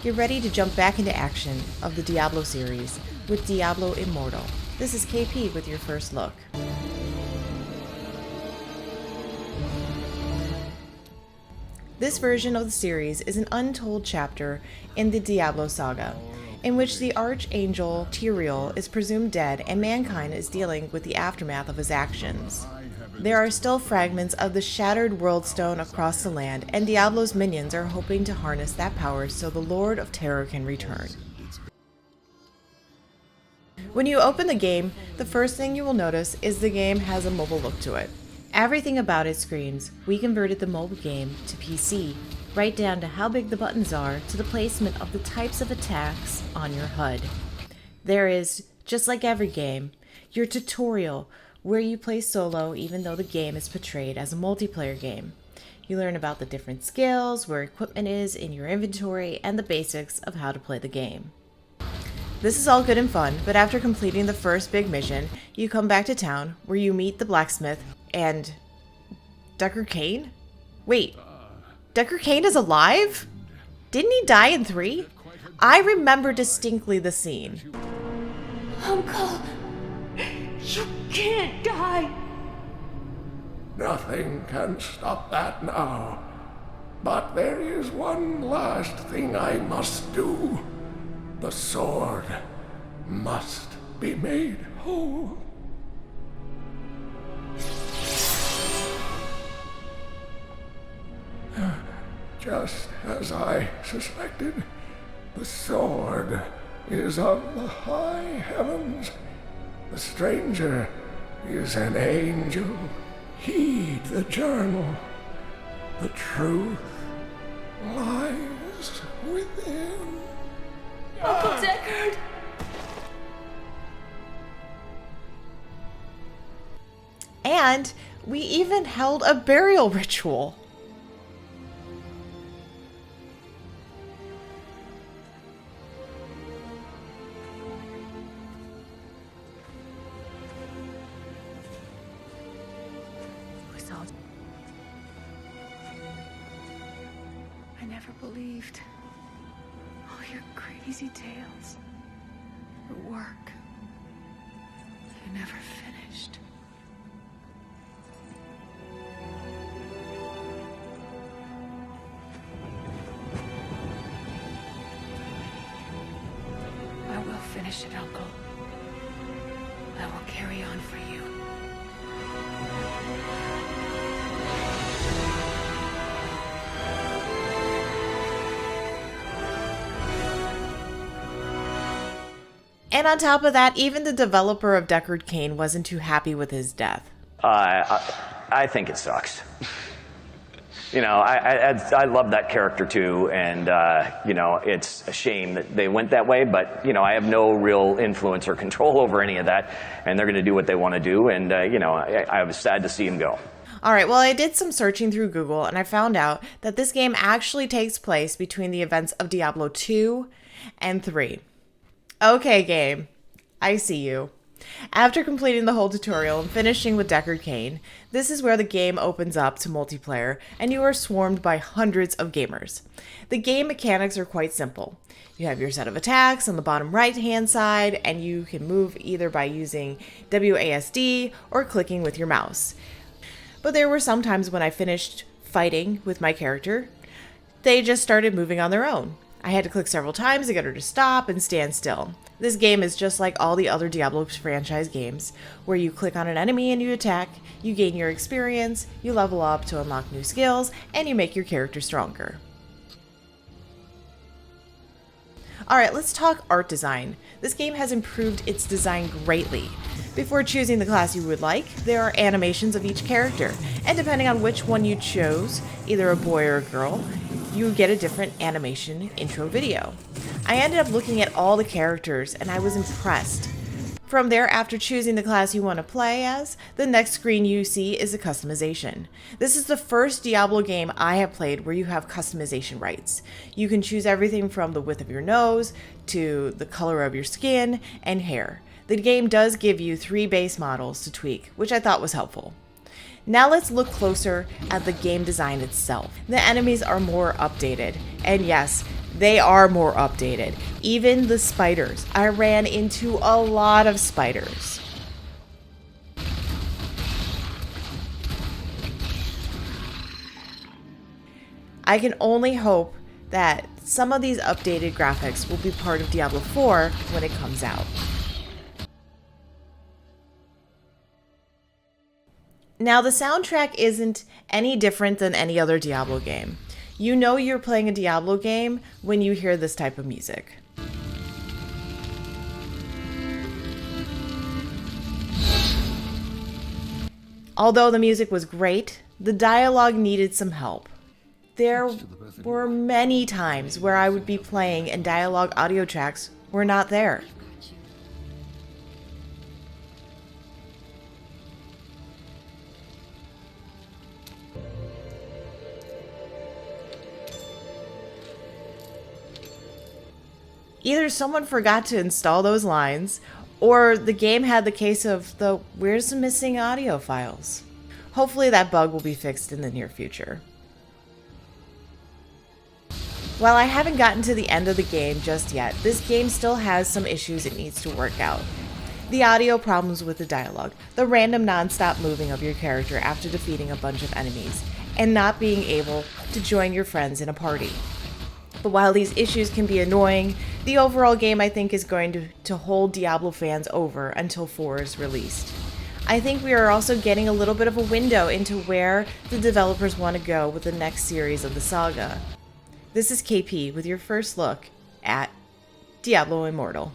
Get ready to jump back into action of the Diablo series with Diablo Immortal. This is KP with your first look. This version of the series is an untold chapter in the Diablo saga, in which the archangel Techyries is presumed dead and mankind is dealing with the aftermath of his actions. There are still fragments of the shattered world stone across the land, and Diablo's minions are hoping to harness that power so the Lord of Terror can return. When you open the game, the first thing you will notice is the game has a mobile look to it. Everything about it screams, we converted the mobile game to PC, right down to how big the buttons are to the placement of the types of attacks on your HUD. There is, just like every game, your tutorial, where you play solo even though the game is portrayed as a multiplayer game. You learn about the different skills, where equipment is in your inventory, and the basics of how to play the game. This is all good and fun, but after completing the first big mission, you come back to town where you meet the blacksmith and Deckard Cain? Wait, Deckard Cain is alive? Didn't he die in 3? I remember distinctly the scene. Uncle, you can't die. Nothing can stop that now. But there is one last thing I must do. The sword must be made whole. Just as I suspected, the sword is of the high heavens. The stranger is an angel. Heed the journal. The truth lies within. Uncle Deckard! And we even held a burial ritual. I never believed all your crazy tales, your work. You never finished. I will finish it, Uncle. I will carry on for you. And on top of that, even the developer of Deckard Cain wasn't too happy with his death. I think it sucks. You know, I love that character too, and you know, it's a shame that they went that way, but you know, I have no real influence or control over any of that, and they're going to do what they want to do, and you know, I was sad to see him go. Alright, well, I did some searching through Google, and I found out that this game actually takes place between the events of Diablo 2 and 3. Okay, game. I see you. After completing the whole tutorial and finishing with Deckard Cain, this is where the game opens up to multiplayer, and you are swarmed by hundreds of gamers. The game mechanics are quite simple. You have your set of attacks on the bottom right-hand side, and you can move either by using WASD or clicking with your mouse. But there were some times when I finished fighting with my character, they just started moving on their own. I had to click several times to get her to stop and stand still. This game is just like all the other Diablo franchise games, where you click on an enemy and you attack, you gain your experience, you level up to unlock new skills, and you make your character stronger. Alright, let's talk art design. This game has improved its design greatly. Before choosing the class you would like, there are animations of each character, and depending on which one you chose, either a boy or a girl, you get a different animation intro video. I ended up looking at all the characters and I was impressed. From there, after choosing the class you want to play as, the next screen you see is a customization. This is the first Diablo game I have played where you have customization rights. You can choose everything from the width of your nose to the color of your skin and hair. The game does give you 3 base models to tweak, which I thought was helpful. Now let's look closer at the game design itself. The enemies are more updated, and yes, they are more updated. Even the spiders. I ran into a lot of spiders. I can only hope that some of these updated graphics will be part of Diablo 4 when it comes out. Now, the soundtrack isn't any different than any other Diablo game. You know you're playing a Diablo game when you hear this type of music. Although the music was great, the dialogue needed some help. There were many times where I would be playing and dialogue audio tracks were not there. Either someone forgot to install those lines, or the game had the case of the "where's the missing audio files?" Hopefully that bug will be fixed in the near future. While I haven't gotten to the end of the game just yet, this game still has some issues it needs to work out. The audio problems with the dialogue, the random non-stop moving of your character after defeating a bunch of enemies, and not being able to join your friends in a party. But while these issues can be annoying, the overall game I think is going to hold Diablo fans over until 4 is released. I think we are also getting a little bit of a window into where the developers want to go with the next series of the saga. This is KP with your first look at Diablo Immortal.